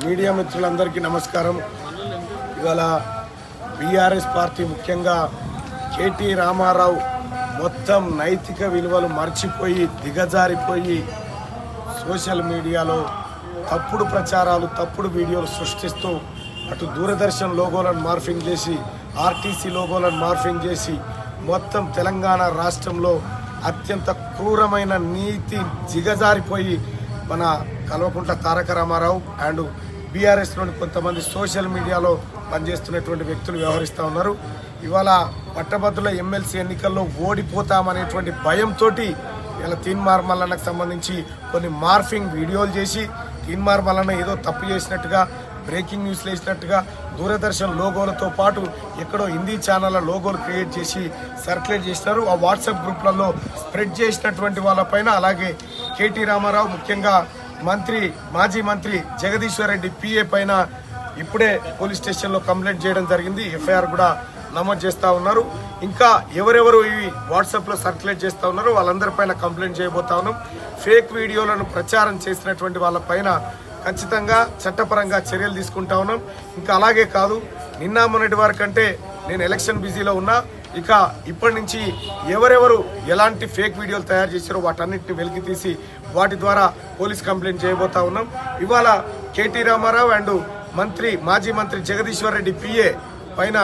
Media మిత్రులందరికీ నమస్కారం. ఇవాళ బీఆర్ఎస్ పార్టీ ముఖ్యంగా కేటీ రామారావు మొత్తం నైతిక విలువలు మర్చిపోయి దిగజారిపోయి సోషల్ మీడియాలో తప్పుడు ప్రచారాలు తప్పుడు వీడియోలు సృష్టిస్తూ అటు దూరదర్శన్ లోగోలను మార్ఫింగ్ చేసి ఆర్టీసీ లోగోలను మార్ఫింగ్ చేసి మొత్తం తెలంగాణ రాష్ట్రంలో అత్యంత క్రూరమైన నీతి దిగజారిపోయి మన కల్వకుంట్ల తారక రామారావు అండ్ బీఆర్ఎస్లోని కొంతమంది సోషల్ మీడియాలో పనిచేస్తున్నటువంటి వ్యక్తులు వ్యవహరిస్తూ ఉన్నారు. ఇవాళ పట్టభద్రుల ఎమ్మెల్సీ ఎన్నికల్లో ఓడిపోతామనేటువంటి భయంతో ఇలా తీన్మార్ మల్లన్నకు సంబంధించి కొన్ని మార్ఫింగ్ వీడియోలు చేసి తీన్మార్ మల్లన్న ఏదో తప్పు చేసినట్టుగా బ్రేకింగ్ న్యూస్లు వేసినట్టుగా దూరదర్శన్ లోగోలతో పాటు ఎక్కడో హిందీ ఛానళ్ళ లోగోలు క్రియేట్ చేసి సర్క్యులేట్ చేసినారు. ఆ వాట్సాప్ గ్రూప్లలో స్ప్రెడ్ చేసినటువంటి వాళ్ళపైన అలాగే కేటీ రామారావు ముఖ్యంగా మాజీ మంత్రి జగదీశ్వర్ రెడ్డి పిఏ పైన ఇప్పుడే పోలీస్ స్టేషన్లో కంప్లైంట్ చేయడం జరిగింది. ఎఫ్ఐఆర్ కూడా నమోదు చేస్తూ ఉన్నారు. ఇంకా ఎవరెవరు ఇవి వాట్సాప్లో సర్క్యులేట్ చేస్తూ ఉన్నారో వాళ్ళందరిపైన కంప్లైంట్ చేయబోతా ఉన్నాం. ఫేక్ వీడియోలను ప్రచారం చేసినటువంటి వాళ్ళపైన ఖచ్చితంగా చట్టపరంగా చర్యలు తీసుకుంటా ఉన్నాం. ఇంకా అలాగే కాదు, నిన్న మొన్నటి వరకంటే నేను ఎలక్షన్ బిజీలో ఉన్నా, ఇక ఇప్పటి నుంచి ఎవరెవరు ఎలాంటి ఫేక్ వీడియోలు తయారు చేశారో వాటన్నిటిని వెలికి తీసి వాటి ద్వారా పోలీస్ కంప్లైంట్ చేయబోతా ఉన్నాం. ఇవాళ కేటీ రామారావు అండ్ మాజీ మంత్రి జగదీశ్వర్ రెడ్డి పిఏ పైన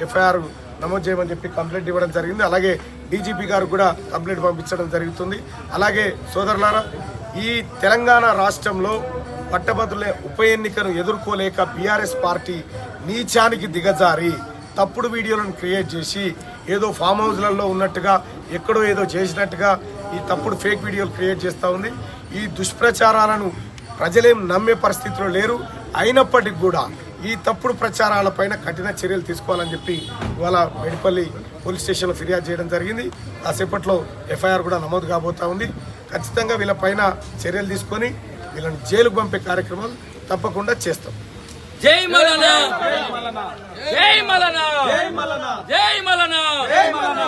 ఎఫ్ఐఆర్ నమోదు చేయమని చెప్పి కంప్లైంట్ ఇవ్వడం జరిగింది. అలాగే డీజీపీ గారు కూడా కంప్లైంట్ పంపించడం జరుగుతుంది. అలాగే సోదరులారా, ఈ తెలంగాణ రాష్ట్రంలో పట్టభద్రుల ఉప ఎన్నికను ఎదుర్కోలేక బీఆర్ఎస్ పార్టీ నీచానికి దిగజారి తప్పుడు వీడియోలను క్రియేట్ చేసి ఏదో ఫామ్ హౌస్లలో ఉన్నట్టుగా ఎక్కడో ఏదో చేసినట్టుగా ఈ తప్పుడు ఫేక్ వీడియోలు క్రియేట్ చేస్తూ ఉంది. ఈ దుష్ప్రచారాలను ప్రజలేం నమ్మే పరిస్థితిలో లేరు. అయినప్పటికీ కూడా ఈ తప్పుడు ప్రచారాలపైన కఠిన చర్యలు తీసుకోవాలని చెప్పి ఇవాళ మేడిపల్లి పోలీస్ స్టేషన్లో ఫిర్యాదు చేయడం జరిగింది. కాసేపట్లో ఎఫ్ఐఆర్ కూడా నమోదు కాబోతా ఉంది. ఖచ్చితంగా వీళ్ళపైన చర్యలు తీసుకొని వీళ్ళని జైలుకు పంపే కార్యక్రమాలు తప్పకుండా చేస్తాం. జై మల్లన్న, జై మల్లన్న, జై మల్లన్న, జై మల్లన్న.